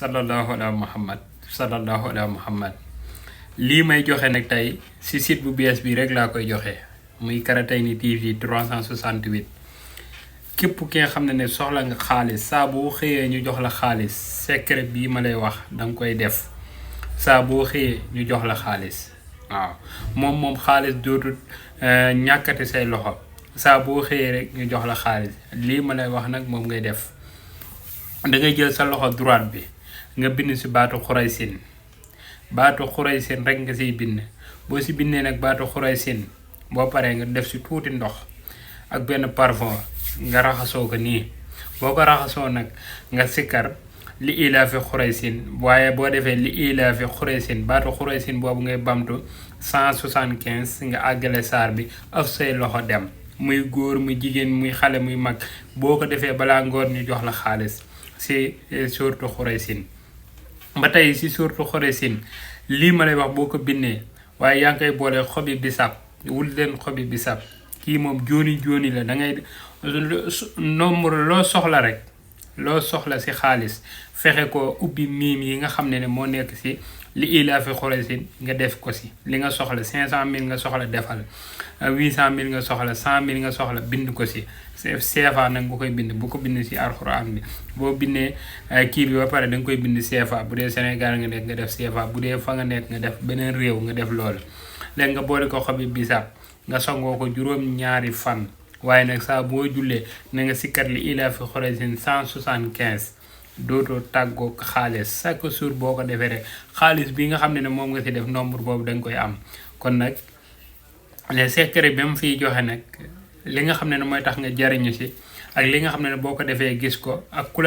sallallahu ala muhammad sallallahu ala muhammad lii may joxe nag tey si site bu bees bi rek laa koy joxe muy Karatayni TV 368 képp ki nga xam ne soxla nga xaalis saa boo xëyee ñu jox la xaalis secret bii ma lay wax danga koy def saa boo xëyee ñu jox la xaalis waaw moom xaalis dootul ñàkkati say loxo saa boo xëyee rek ñu jox la xaalis lii ma lay wax nag moom ngay def da ngay jël sa loxo droite bi nga bind si baatu xuraysin rek nga siy bind boo si bindee nag baatu xuraysin boo paree nga def si tuuti ndox ak benn parfum nga raxasoo ko nii boo ko raxasoo nag nga sikkar li ilaafi xuraysin waaye boo defee li ilaafi xuraysin baatu xuraysin boobu ngay bamtu 175 nga àggale saar bi af say loxo dem muy góor muy jigéen muy xale muy mag boo ko defee balaa ngoor ñu jox la xaalis si suurtu xuraysin ba tey si suurtu xuraysin lii ma lay wax boo ko bindee waaye yaa ngi koy boole xobi bisab wul leen xobi bisab kii moom jooni la da ngay nombre loo soxla rek loo soxla si xaalis fexe ko ubbi miim yi nga xam ne moo nekk si li ilaafi xuraysin nga def ko si li nga soxla 500 000 nga soxla defal 800 000 nga soxla 100 000 nga soxla bind ko si CFA nag nga koy bind bu ko bind si alxuraan bi boo bindee kii bi ba pare da nga koy bind CFA bu dee Sénégal nga nekk nga def CFA bu dee fa nga nekk nga def beneen réew nga def loolu léegi nga boole ko xobi bisaab nga songoo ko juróom-ñaari fan waaye nag saa boo jullee na nga sikkat li ilaafi xuraysin 175 dootoo tàggoo xaalis chaque jour boo ko defee rek xaalis bi nga xam ne moom nga si def nombre boobu da nga koy am kon nag les secret bi mu fiy joxe nag li nga xam ne mooy tax nga jariñu si ak li nga xam ne boo ko defee gis ko ak ku